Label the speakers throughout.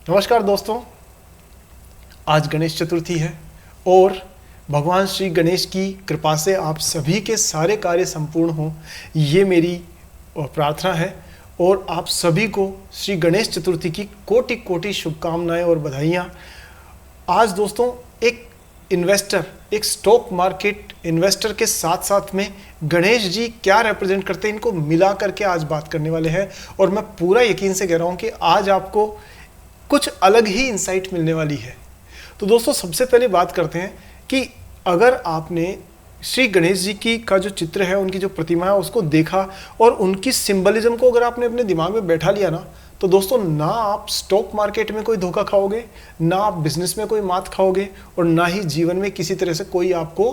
Speaker 1: नमस्कार दोस्तों, आज गणेश चतुर्थी है और भगवान श्री गणेश की कृपा से आप सभी के सारे कार्य संपूर्ण हों, ये मेरी प्रार्थना है। और आप सभी को श्री गणेश चतुर्थी की कोटि कोटि शुभकामनाएं और बधाइयाँ। आज दोस्तों एक स्टॉक मार्केट इन्वेस्टर के साथ साथ में गणेश जी क्या रिप्रेजेंट करते हैं, इनको मिला करके आज बात करने वाले हैं। और मैं पूरा यकीन से कह रहा हूँ कि आज आपको कुछ अलग ही इंसाइट मिलने वाली है। तो दोस्तों सबसे पहले बात करते हैं कि अगर आपने श्री गणेश जी की का जो चित्र है, उनकी जो प्रतिमा है, उसको देखा और उनकी सिंबलिज्म को अगर आपने अपने दिमाग में बैठा लिया ना, तो दोस्तों ना आप स्टॉक मार्केट में कोई धोखा खाओगे, ना आप बिजनेस में कोई मात खाओगे, और ना ही जीवन में किसी तरह से कोई आपको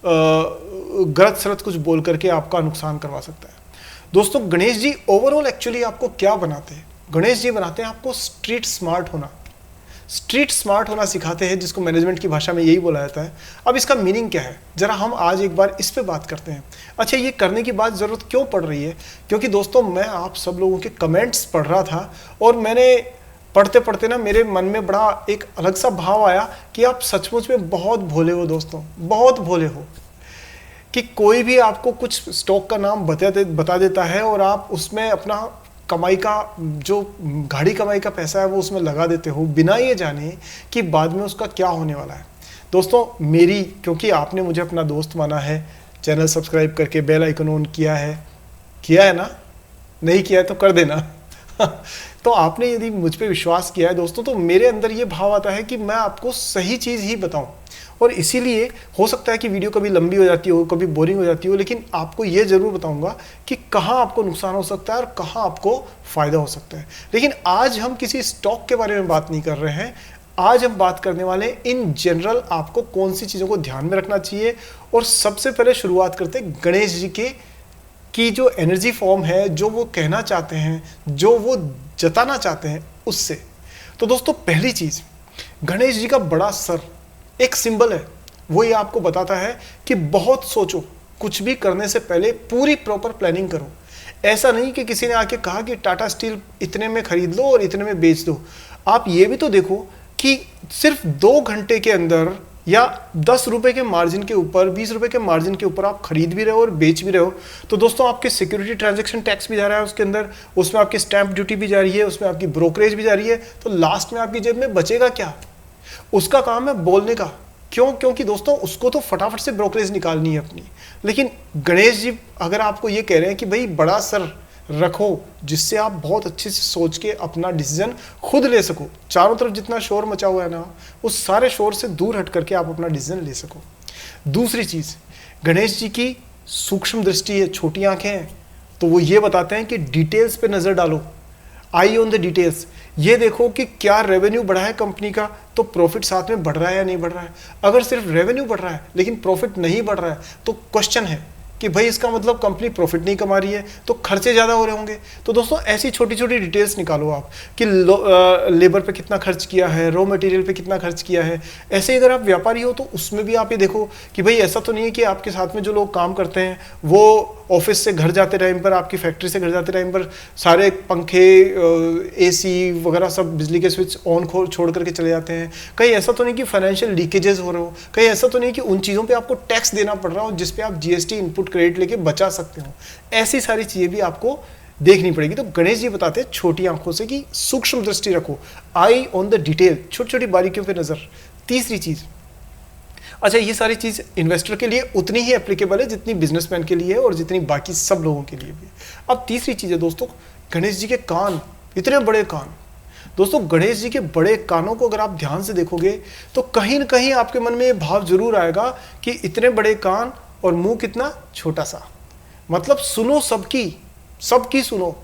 Speaker 1: गलत सलत कुछ बोल करके आपका नुकसान करवा सकता है। दोस्तों गणेश जी ओवरऑल एक्चुअली आपको क्या बनाते हैं? गणेश जी बनाते हैं आपको स्ट्रीट स्मार्ट होना सिखाते हैं, जिसको मैनेजमेंट की भाषा में यही बोला जाता है। अब इसका मीनिंग क्या है, जरा हम आज एक बार इस पे बात करते हैं। अच्छा, ये करने की बात ज़रूरत क्यों पड़ रही है? क्योंकि दोस्तों मैं आप सब लोगों के कमेंट्स पढ़ रहा था और मैंने पढ़ते पढ़ते ना मेरे मन में बड़ा एक अलग सा भाव आया कि आप सचमुच में बहुत भोले हो दोस्तों, बहुत भोले हो। कि कोई भी आपको कुछ स्टॉक का नाम बता देता है और आप उसमें अपना कमाई का जो गाढ़ी कमाई का पैसा है वो उसमें लगा देते हो, बिना ये जाने कि बाद में उसका क्या होने वाला है। दोस्तों क्योंकि आपने मुझे अपना दोस्त माना है, चैनल सब्सक्राइब करके बेल आइकन ऑन किया है ना? नहीं किया है तो कर देना। तो आपने यदि मुझ पे विश्वास किया है दोस्तों, तो मेरे अंदर ये भाव आता है कि मैं आपको सही चीज़ ही बताऊं। और इसीलिए हो सकता है कि वीडियो कभी लंबी हो जाती हो, कभी बोरिंग हो जाती हो, लेकिन आपको ये जरूर बताऊंगा कि कहाँ आपको नुकसान हो सकता है और कहाँ आपको फायदा हो सकता है। लेकिन आज हम किसी स्टॉक के बारे में बात नहीं कर रहे हैं। आज हम बात करने वाले हैं इन जनरल आपको कौन सी चीज़ों को ध्यान में रखना चाहिए। और सबसे पहले शुरुआत करते हैं गणेश जी की जो एनर्जी फॉर्म है, जो वो कहना चाहते हैं, जो वो जताना चाहते हैं, उससे। तो दोस्तों पहली चीज़, गणेश जी का बड़ा सर एक सिंबल है। वो ये आपको बताता है कि बहुत सोचो, कुछ भी करने से पहले पूरी प्रॉपर प्लानिंग करो। ऐसा नहीं कि किसी ने आके कहा कि टाटा स्टील इतने में खरीद लो और इतने में बेच दो। आप ये भी तो देखो कि सिर्फ 2 घंटे के अंदर या 10 रुपए के मार्जिन के ऊपर, 20 रुपए के मार्जिन के ऊपर आप खरीद भी रहे हो और बेच भी रहे हो। तो दोस्तों आपके सिक्योरिटी ट्रांजैक्शन टैक्स भी जा रहा है उसके अंदर, उसमें आपकी स्टैंप ड्यूटी भी जा रही है, उसमें आपकी ब्रोकरेज भी जा रही है। तो लास्ट में आपकी जेब में बचेगा क्या? उसका काम है बोलने का। क्योंकि दोस्तों उसको तो फटाफट से ब्रोकरेज निकालनी है अपनी। लेकिन गणेश जी अगर आपको ये कह रहे हैं कि भाई बड़ा सर रखो, जिससे आप बहुत अच्छे से सोच के अपना डिसीजन खुद ले सको, चारों तरफ जितना शोर मचा हुआ है ना, उस सारे शोर से दूर हट करके आप अपना डिसीजन ले सको। दूसरी चीज, गणेश जी की सूक्ष्म दृष्टि है, छोटी आंखें हैं। तो वो ये बताते हैं कि डिटेल्स पे नजर डालो, आई ऑन द डिटेल्स। ये देखो कि क्या रेवेन्यू बढ़ा है कंपनी का, तो प्रॉफिट साथ में बढ़ रहा है या नहीं बढ़ रहा है। अगर सिर्फ रेवेन्यू बढ़ रहा है लेकिन प्रॉफिट नहीं बढ़ रहा है, तो क्वेश्चन है कि भाई इसका मतलब कंपनी प्रॉफिट नहीं कमा रही है, तो खर्चे ज़्यादा हो रहे होंगे। तो दोस्तों ऐसी छोटी छोटी डिटेल्स निकालो आप कि लेबर पे कितना खर्च किया है, रॉ मटेरियल पे कितना खर्च किया है। ऐसे अगर आप व्यापारी हो तो उसमें भी आप ये देखो कि भाई ऐसा तो नहीं है कि आपके साथ में जो लोग काम करते हैं वो ऑफिस से घर जाते टाइम पर, आपकी फैक्ट्री से घर जाते टाइम पर सारे पंखे, एसी वगैरह सब बिजली के स्विच ऑन छोड़ करके चले जाते हैं। कहीं ऐसा तो नहीं कि फाइनेंशियल लीकेजेस हो रहे हो, कहीं ऐसा तो नहीं कि उन चीज़ों पे आपको टैक्स देना पड़ रहा हो जिस पे आप जीएसटी इनपुट क्रेडिट लेके बचा सकते हो। ऐसी सारी चीज़ें भी आपको देखनी पड़ेगी। तो गणेश जी बताते हैं छोटी आंखों से कि सूक्ष्म दृष्टि रखो, आई ऑन द डिटेल, छोटी छोटी बारीकियों पे नजर। तीसरी चीज़, अच्छा ये सारी चीज़ इन्वेस्टर के लिए उतनी ही एप्लीकेबल है जितनी बिजनेसमैन के लिए है और जितनी बाकी सब लोगों के लिए भी। अब तीसरी चीज़ है दोस्तों, गणेश जी के कान, इतने बड़े कान। दोस्तों गणेश जी के बड़े कानों को अगर आप ध्यान से देखोगे तो कहीं ना कहीं आपके मन में ये भाव जरूर आएगा कि इतने बड़े कान और मुंह कितना छोटा सा। मतलब सुनो सबकी सुनो,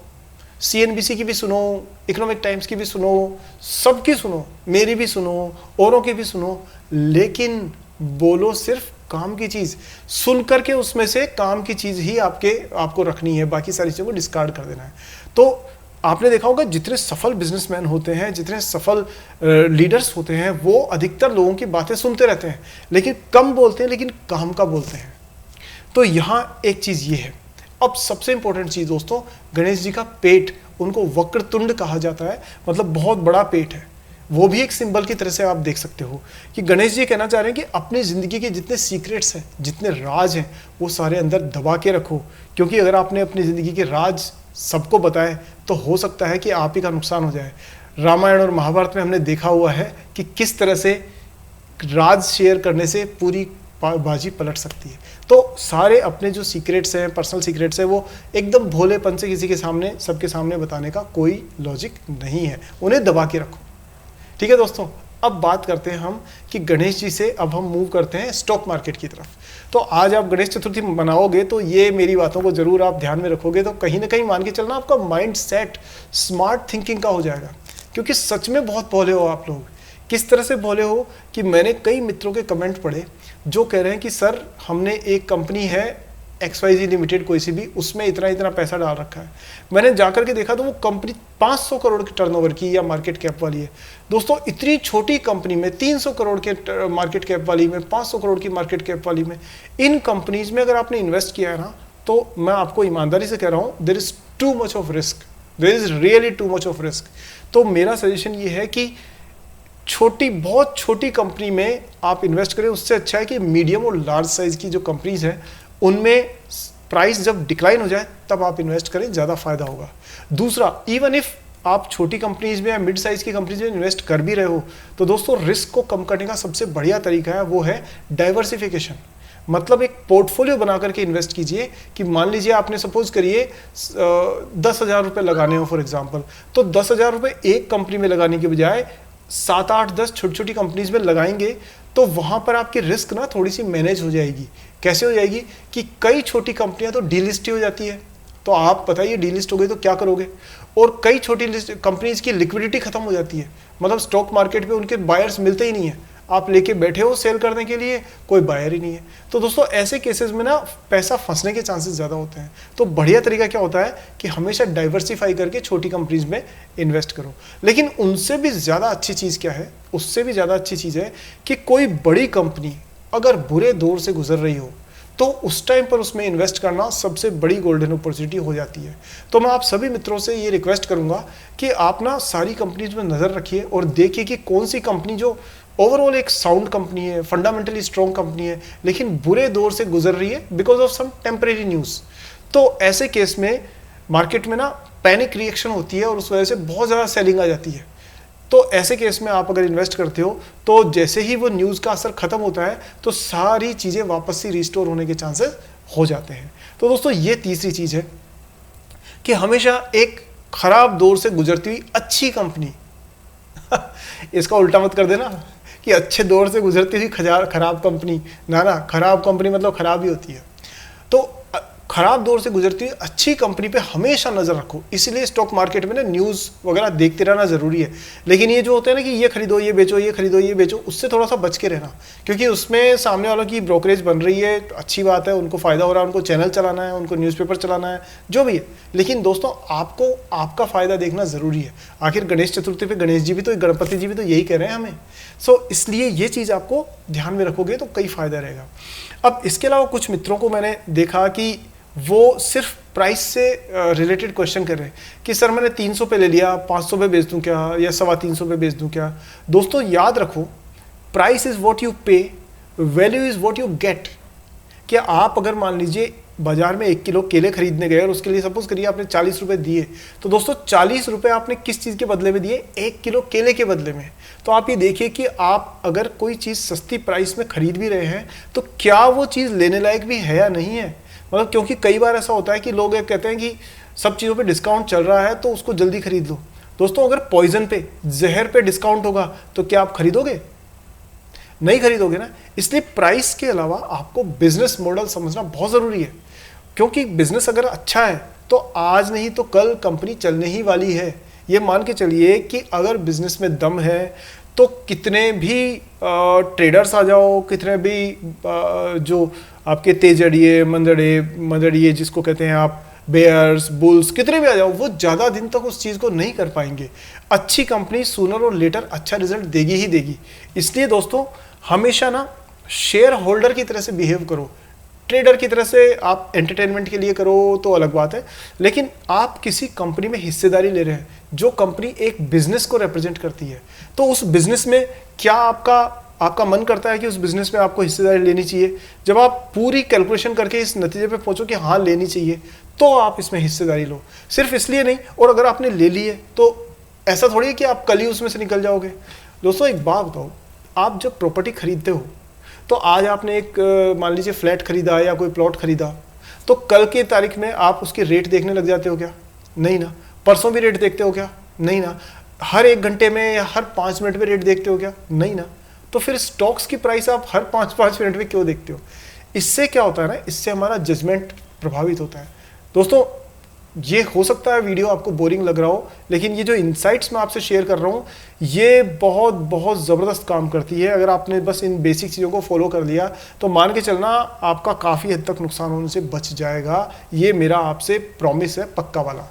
Speaker 1: CNBC की भी सुनो, इकोनॉमिक टाइम्स की भी सुनो, सबकी सुनो, मेरी भी सुनो, औरों की भी सुनो, लेकिन बोलो सिर्फ काम की चीज। सुन करके उसमें से काम की चीज ही आपको रखनी है, बाकी सारी चीजों को डिस्कार्ड कर देना है। तो आपने देखा होगा जितने सफल बिजनेसमैन होते हैं, जितने सफल लीडर्स होते हैं, वो अधिकतर लोगों की बातें सुनते रहते हैं, लेकिन कम बोलते हैं, लेकिन काम का बोलते हैं। तो यहाँ एक चीज ये है। अब सबसे इंपॉर्टेंट चीज दोस्तों, गणेश जी का पेट, उनको वक्रतुंड कहा जाता है, मतलब बहुत बड़ा पेट है। वो भी एक सिंबल की तरह से आप देख सकते हो कि गणेश जी कहना चाह रहे हैं कि अपनी ज़िंदगी के जितने सीक्रेट्स हैं, जितने राज हैं, वो सारे अंदर दबा के रखो, क्योंकि अगर आपने अपनी ज़िंदगी के राज सबको बताए तो हो सकता है कि आप ही का नुकसान हो जाए। रामायण और महाभारत में हमने देखा हुआ है कि किस तरह से राज शेयर करने से पूरी बाजी पलट सकती है। तो सारे अपने जो सीक्रेट्स हैं, पर्सनल सीक्रेट्स हैं, वो एकदम भोलेपन से किसी के सामने, सबके सामने बताने का कोई लॉजिक नहीं है, उन्हें दबा के रखो। ठीक है दोस्तों, अब बात करते हैं हम कि गणेश जी से अब हम मूव करते हैं स्टॉक मार्केट की तरफ। तो आज आप गणेश चतुर्थी मनाओगे तो ये मेरी बातों को जरूर आप ध्यान में रखोगे, तो कहीं ना कहीं मान के चलना आपका माइंड सेट स्मार्ट थिंकिंग का हो जाएगा, क्योंकि सच में बहुत भोले हो आप लोग। किस तरह से भोले हो कि मैंने कई मित्रों के कमेंट पढ़े जो कह रहे हैं कि सर हमने एक कंपनी है XYZ लिमिटेड कोई सी भी, उसमें इतना इतना पैसा डाल रखा है। मैंने जाकर के देखा तो वो कंपनी 500 करोड़ के टर्नओवर की या मार्केट कैप वाली है। दोस्तों इतनी छोटी कंपनी में 300 करोड़ के मार्केट कैप वाली में, 500 करोड़ की मार्केट कैप वाली में, इन कंपनीज में अगर आपने इन्वेस्ट किया है ना, तो मैं आपको ईमानदारी से कह रहा हूँ, there is too much of risk, there is really too much of risk. तो मेरा सजेशन ये है कि छोटी, बहुत छोटी कंपनी में आप इन्वेस्ट करें, उससे अच्छा है कि मीडियम और लार्ज साइज की जो कंपनीज हैं उनमें प्राइस जब डिक्लाइन हो जाए तब आप इन्वेस्ट करें, ज़्यादा फायदा होगा। दूसरा, इवन इफ आप छोटी कंपनीज में या मिड साइज की कंपनीज में इन्वेस्ट कर भी रहे हो तो दोस्तों रिस्क को कम करने का सबसे बढ़िया तरीका है वो है डाइवर्सिफिकेशन। मतलब एक पोर्टफोलियो बना करके इन्वेस्ट कीजिए कि मान लीजिए आपने सपोज करिए 10,000 रुपये लगाने हो फॉर एग्जाम्पल, तो 10,000 रुपये एक कंपनी में लगाने के बजाय 7, 8, 10 छोटी छोटी कंपनीज में लगाएंगे तो वहां पर आपकी रिस्क ना थोड़ी सी मैनेज हो जाएगी। कैसे हो जाएगी कि कई छोटी कंपनियां तो डीलिस्ट हो जाती है, तो आप बताइए डीलिस्ट हो गई तो क्या करोगे, और कई छोटी कंपनीज की लिक्विडिटी खत्म हो जाती है, मतलब स्टॉक मार्केट पे उनके बायर्स मिलते ही नहीं है, आप लेके बैठे हो सेल करने के लिए, कोई बायर ही नहीं है। तो दोस्तों ऐसे केसेस में ना पैसा फंसने के चांसेस ज़्यादा होते हैं। तो बढ़िया तरीका क्या होता है कि हमेशा डाइवर्सिफाई करके छोटी कंपनीज में इन्वेस्ट करो। लेकिन उनसे भी ज़्यादा अच्छी चीज़ क्या है, उससे भी ज़्यादा अच्छी चीज़ है कि कोई बड़ी कंपनी अगर बुरे दौर से गुजर रही हो तो उस टाइम पर उसमें इन्वेस्ट करना सबसे बड़ी गोल्डन अपॉर्चुनिटी हो जाती है। तो मैं आप सभी मित्रों से ये रिक्वेस्ट करूंगा कि आप ना सारी कंपनीज में नज़र रखिए और देखिए कि कौन सी कंपनी जो ओवरऑल एक साउंड कंपनी है, फंडामेंटली स्ट्रॉन्ग कंपनी है, लेकिन बुरे दौर से गुजर रही है because of some temporary news. तो ऐसे केस में मार्केट में ना पैनिक रिएक्शन होती है और उस वजह से बहुत ज़्यादा सेलिंग आ जाती है। तो ऐसे केस में आप अगर इन्वेस्ट करते हो तो जैसे ही वो न्यूज़ का असर खत्म होता है तो सारी चीज़ें वापस से रिस्टोर होने के चांसेस हो जाते हैं। तो दोस्तों ये तीसरी चीज़ है कि हमेशा एक खराब दौर से गुजरती हुई अच्छी कंपनी इसका उल्टा मत कर देना कि अच्छे दौर से गुजरती हुई खराब कंपनी, ना, खराब कंपनी मतलब खराब ही होती है। तो खराब दौर से गुजरती हुई अच्छी कंपनी पे हमेशा नज़र रखो। इसलिए स्टॉक मार्केट में ना न्यूज़ वगैरह देखते रहना ज़रूरी है। लेकिन ये जो होता है ना कि ये खरीदो ये बेचो, ये खरीदो ये बेचो, उससे थोड़ा सा बच के रहना, क्योंकि उसमें सामने वालों की ब्रोकरेज बन रही है, अच्छी बात है, उनको फ़ायदा हो रहा है, उनको चैनल चलाना है, उनको न्यूज़पेपर चलाना है, जो भी है। लेकिन दोस्तों आपको आपका फ़ायदा देखना ज़रूरी है। आखिर गणेश चतुर्थी पर गणेश जी भी तो, गणपति जी भी तो यही कह रहे हैं हमें। इसलिए ये चीज़ आपको ध्यान में रखोगे तो कई फ़ायदा रहेगा। अब इसके अलावा कुछ मित्रों को मैंने देखा कि वो सिर्फ प्राइस से रिलेटेड क्वेश्चन कर रहे हैं कि सर मैंने 300 पे ले लिया, 500 पे बेच दूं क्या, या 325 पे बेच दूं क्या। दोस्तों याद रखो, प्राइस इज़ व्हाट यू पे, value is what you get. क्या आप अगर मान लीजिए बाजार में 1 किलो केले खरीदने गए और उसके लिए सपोज करिए आपने 40 रुपये दिए, तो दोस्तों 40 रुपये आपने किस चीज़ के बदले में दिए, 1 किलो केले के बदले में। तो आप ये देखिए कि आप अगर कोई चीज़ सस्ती प्राइस में खरीद भी रहे हैं तो क्या वो चीज़ लेने लायक भी है या नहीं है। मतलब क्योंकि कई बार ऐसा होता है कि लोग कहते हैं कि सब चीज़ों पे डिस्काउंट चल रहा है तो उसको जल्दी खरीद लो। दोस्तों अगर पॉइजन पे, जहर पे डिस्काउंट होगा तो क्या आप खरीदोगे? नहीं खरीदोगे ना। इसलिए प्राइस के अलावा आपको बिजनेस मॉडल समझना बहुत ज़रूरी है, क्योंकि बिजनेस अगर अच्छा है तो आज नहीं तो कल कंपनी चलने ही वाली है। ये मान के चलिए कि अगर बिजनेस में दम है तो कितने भी ट्रेडर्स आ जाओ, कितने भी जो आपके तेजड़िए, मंदड़िए जिसको कहते हैं आप, बेयर्स, बुल्स, कितने भी आ जाओ, वो ज़्यादा दिन तक उस चीज़ को नहीं कर पाएंगे। अच्छी कंपनी सूनर और लेटर अच्छा रिजल्ट देगी ही देगी। इसलिए दोस्तों हमेशा ना शेयर होल्डर की तरह से बिहेव करो। ट्रेडर की तरह से आप एंटरटेनमेंट के लिए करो तो अलग बात है, लेकिन आप किसी कंपनी में हिस्सेदारी ले रहे हैं जो कंपनी एक बिजनेस को रिप्रेजेंट करती है, तो उस बिजनेस में क्या आपका मन करता है कि उस बिजनेस में आपको हिस्सेदारी लेनी चाहिए? जब आप पूरी कैलकुलेशन करके इस नतीजे पे पहुंचो कि हाँ लेनी चाहिए, तो आप इसमें हिस्सेदारी लो, सिर्फ इसलिए नहीं। और अगर आपने ले ली है तो ऐसा थोड़ी है कि आप कल ही उसमें से निकल जाओगे। दोस्तों एक बात बताओ, आप जब प्रॉपर्टी खरीदते हो तो आज आपने एक मान लीजिए फ्लैट खरीदा या कोई प्लॉट खरीदा, तो कल की तारीख में आप उसके रेट देखने लग जाते हो क्या? नहीं ना। परसों भी रेट देखते हो क्या? नहीं ना। हर 1 घंटे में या हर 5 मिनट में रेट देखते हो क्या? नहीं ना। तो फिर स्टॉक्स की प्राइस आप हर 5-5 मिनट में क्यों देखते हो? इससे क्या होता है ना, इससे हमारा जजमेंट प्रभावित होता है। दोस्तों ये हो सकता है वीडियो आपको बोरिंग लग रहा हो, लेकिन ये जो इनसाइट्स मैं आपसे शेयर कर रहा हूँ ये बहुत बहुत ज़बरदस्त काम करती है। अगर आपने बस इन बेसिक चीज़ों को फॉलो कर लिया तो मान के चलना आपका काफ़ी हद तक नुकसान होने से बच जाएगा। ये मेरा आपसे प्रॉमिस है पक्का वाला।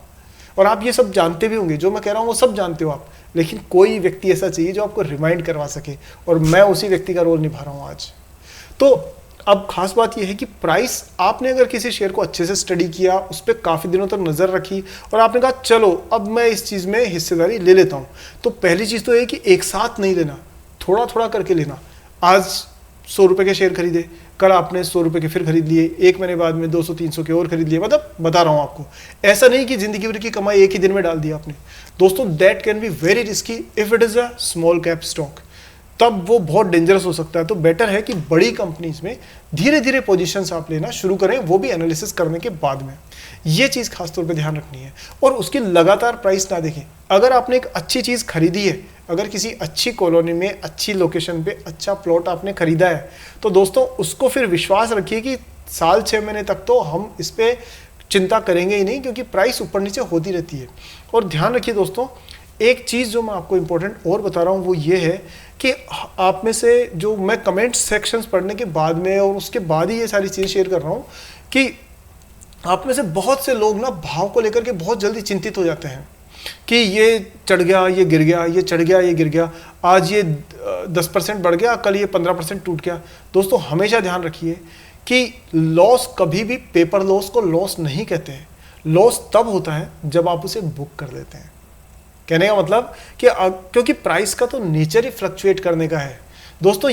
Speaker 1: और आप ये सब जानते भी होंगे, जो मैं कह रहा हूँ वो सब जानते हो आप, लेकिन कोई व्यक्ति ऐसा चाहिए जो आपको रिमाइंड करवा सके, और मैं उसी व्यक्ति का रोल निभा रहा हूँ आज। तो अब खास बात यह है कि प्राइस, आपने अगर किसी शेयर को अच्छे से स्टडी किया, उस पर काफ़ी दिनों तक नज़र रखी और आपने कहा चलो अब मैं इस चीज़ में हिस्सेदारी ले लेता हूँ, तो पहली चीज़ तो ये कि एक साथ नहीं लेना, थोड़ा थोड़ा करके लेना। आज 100 रुपये के शेयर खरीदे, कल आपने 100 रुपये के फिर खरीद लिए, 1 महीने बाद में 200-300 के और खरीद लिए। मतलब बता रहा हूँ आपको, ऐसा नहीं कि जिंदगी भर की कमाई एक ही दिन में डाल दी आपने। दोस्तों that can be very risky if it is a small cap stock, तब वो बहुत डेंजरस हो सकता है। तो बेटर है कि बड़ी कंपनीज में धीरे धीरे पोजीशंस आप लेना शुरू करें, वो भी एनालिसिस करने के बाद में। ये चीज़ खासतौर पे ध्यान रखनी है, और उसकी लगातार प्राइस ना देखें। अगर आपने एक अच्छी चीज़ खरीदी है, अगर किसी अच्छी कॉलोनी में अच्छी लोकेशन पे अच्छा प्लॉट आपने खरीदा है, तो दोस्तों उसको फिर विश्वास रखिए कि साल 6 महीने तक तो हम इस पर चिंता करेंगे ही नहीं, क्योंकि प्राइस ऊपर नीचे होती रहती है। और ध्यान रखिए दोस्तों, एक चीज़ जो मैं आपको इंपॉर्टेंट और बता रहा हूँ वो ये है कि आप में से जो मैं कमेंट सेक्शंस पढ़ने के बाद में और उसके बाद ही ये सारी चीज़ें शेयर कर रहा हूँ कि आप में से बहुत से लोग ना भाव को लेकर के बहुत जल्दी चिंतित हो जाते हैं कि ये चढ़ गया, ये गिर गया, ये चढ़ गया, ये गिर गया, आज ये 10% बढ़ गया, कल ये 15% टूट गया। दोस्तों हमेशा ध्यान रखिए कि लॉस कभी भी पेपर लॉस को लॉस नहीं कहते हैं। लॉस तब होता है जब आप उसे बुक कर देते हैं। कहने का मतलब कि क्योंकि प्राइस का तो नेचर ही फ्लक्चुएट करने का है दोस्तों।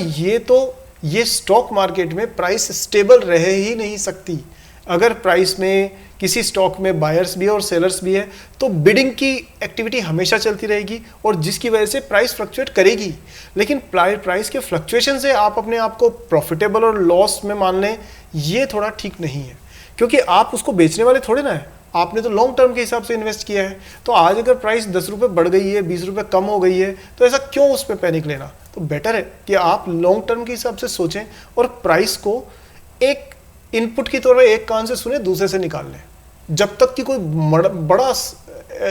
Speaker 1: ये स्टॉक मार्केट में प्राइस स्टेबल रह ही नहीं सकती। अगर प्राइस में किसी स्टॉक में बायर्स भी है और सेलर्स भी है, तो बिडिंग की एक्टिविटी हमेशा चलती रहेगी और जिसकी वजह से प्राइस फ्लक्चुएट करेगी। लेकिन प्राइस के फ्लक्चुएशन से आप अपने आप को प्रॉफिटेबल और लॉस में मान लें, ये थोड़ा ठीक नहीं है, क्योंकि आप उसको बेचने वाले थोड़े ना है। आपने तो लॉन्ग टर्म के हिसाब से इन्वेस्ट किया है। तो आज अगर प्राइस 10 रुपये बढ़ गई है, 20 रुपये कम हो गई है, तो ऐसा क्यों उस पर पैनिक लेना? तो बेटर है कि आप लॉन्ग टर्म के हिसाब से सोचें और प्राइस को एक इनपुट की तौर पर एक कान से सुने, दूसरे से निकाल लें, जब तक कि कोई बड़ा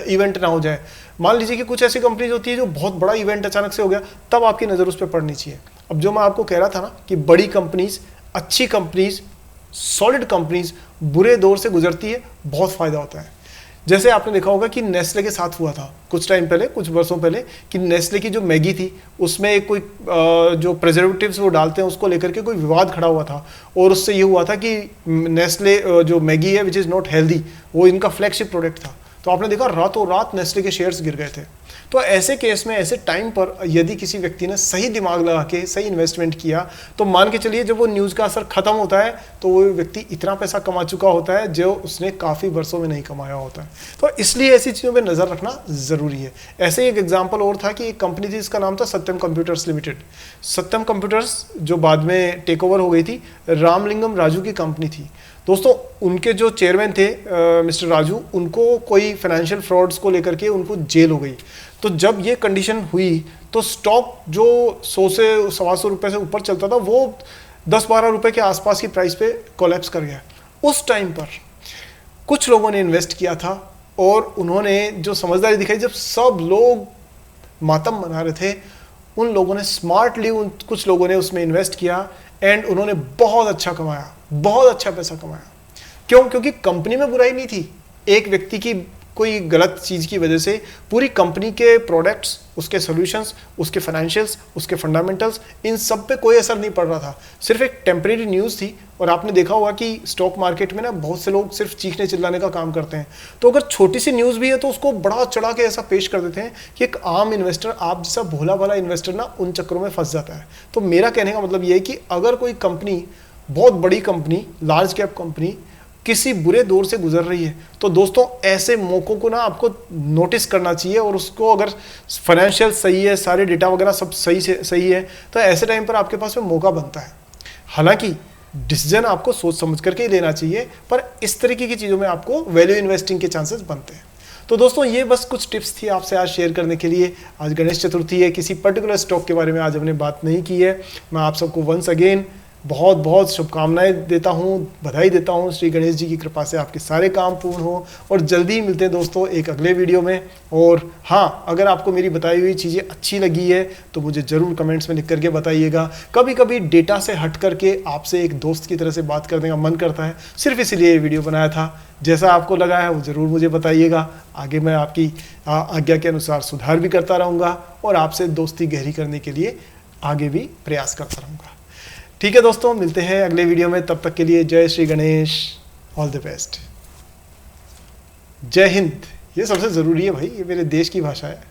Speaker 1: इवेंट ना हो जाए। मान लीजिए कि कुछ ऐसी कंपनीज होती है जो बहुत बड़ा इवेंट अचानक से हो गया, तब आपकी नज़र उस पर पड़नी चाहिए। अब जो मैं आपको कह रहा था ना कि बड़ी कंपनीज, अच्छी कंपनीज, सॉलिड कंपनीज बुरे दौर से गुजरती है, बहुत फायदा होता है। जैसे आपने देखा होगा कि नेस्ले के साथ हुआ था कुछ टाइम पहले, कुछ वर्षों पहले, कि नेस्ले की जो मैगी थी उसमें एक कोई जो प्रिजर्वेटिव्स वो डालते हैं उसको लेकर के कोई विवाद खड़ा हुआ था, और उससे ये हुआ था कि नेस्ले जो मैगी है विच इज़ नॉट हेल्दी, वो इनका फ्लैगशिप प्रोडक्ट था। तो आपने देखा रातों रात नेस्ले के शेयर्स गिर गए थे। तो ऐसे केस में, ऐसे टाइम पर यदि किसी व्यक्ति ने सही दिमाग लगा के सही इन्वेस्टमेंट किया, तो मान के चलिए जब वो न्यूज़ का असर खत्म होता है तो वो व्यक्ति इतना पैसा कमा चुका होता है जो उसने काफ़ी वर्षों में नहीं कमाया होता है। तो इसलिए ऐसी चीज़ों पर नज़र रखना ज़रूरी है। ऐसे ही एक एग्जाम्पल और था कि एक कंपनी थी, इसका नाम था सत्यम कंप्यूटर्स लिमिटेड। सत्यम कंप्यूटर्स जो बाद में टेक ओवर हो गई थी, रामलिंगम राजू की कंपनी थी। दोस्तों उनके जो चेयरमैन थे मिस्टर राजू, उनको कोई फाइनेंशियल फ्रॉड्स को लेकर के उनको जेल हो गई। तो जब ये कंडीशन हुई तो स्टॉक जो 100 से 125 रुपये से ऊपर चलता था वो 10-12 रुपये के आसपास की प्राइस पे कोलैप्स कर गया। उस टाइम पर कुछ लोगों ने इन्वेस्ट किया था और उन्होंने जो समझदारी दिखाई, जब सब लोग मातम मना रहे थे, उन लोगों ने स्मार्टली कुछ लोगों ने उसमें इन्वेस्ट किया एंड उन्होंने बहुत अच्छा कमाया, बहुत अच्छा पैसा कमाया। क्यों? क्योंकि कंपनी में बुराई नहीं थी, एक व्यक्ति की कोई गलत चीज़ की वजह से पूरी कंपनी के प्रोडक्ट्स, उसके सॉल्यूशंस, उसके फाइनेंशियल्स, उसके फंडामेंटल्स, इन सब पे कोई असर नहीं पड़ रहा था। सिर्फ एक टेम्परेरी न्यूज़ थी। और आपने देखा होगा कि स्टॉक मार्केट में ना बहुत से लोग सिर्फ चीखने चिल्लाने का काम करते हैं। तो अगर छोटी सी न्यूज़ भी है तो उसको बड़ा चढ़ा के ऐसा पेश कर देते हैं कि एक आम इन्वेस्टर, आप जैसा भोला भाला इन्वेस्टर ना उन चक्करों में फंस जाता है। तो मेरा कहने का मतलब ये है कि अगर कोई कंपनी, बहुत बड़ी कंपनी, लार्ज कैप कंपनी किसी बुरे दौर से गुजर रही है, तो दोस्तों ऐसे मौक़ों को ना आपको नोटिस करना चाहिए। और उसको अगर फाइनेंशियल सही है, सारे डेटा वगैरह सब सही है, तो ऐसे टाइम पर आपके पास में मौका बनता है। हालांकि डिसीजन आपको सोच समझ करके ही लेना चाहिए, पर इस तरीके की चीज़ों में आपको वैल्यू इन्वेस्टिंग के चांसेस बनते हैं। तो दोस्तों ये बस कुछ टिप्स थी आपसे आज शेयर करने के लिए। आज गणेश चतुर्थी है, किसी पर्टिकुलर स्टॉक के बारे में आज हमने बात नहीं की है। मैं आप सबको वंस अगेन बहुत बहुत शुभकामनाएं देता हूँ, बधाई देता हूँ। श्री गणेश जी की कृपा से आपके सारे काम पूर्ण हो, और जल्दी ही मिलते हैं दोस्तों एक अगले वीडियो में। और हाँ, अगर आपको मेरी बताई हुई चीज़ें अच्छी लगी है तो मुझे ज़रूर कमेंट्स में लिख करके बताइएगा। कभी कभी डेटा से हट करके आपसे एक दोस्त की तरह से बात करने का मन करता है, सिर्फ इसीलिए ये वीडियो बनाया था। जैसा आपको लगा है वो ज़रूर मुझे बताइएगा। आगे मैं आपकी आज्ञा के अनुसार सुधार भी करता रहूँगा, और आपसे दोस्ती गहरी करने के लिए आगे भी प्रयास करता रहूँगा। ठीक है दोस्तों, मिलते हैं अगले वीडियो में। तब तक के लिए जय Shri Ganesh, all the best, जय हिंद। ये सबसे ज़रूरी है भाई, ये मेरे देश की भाषा है।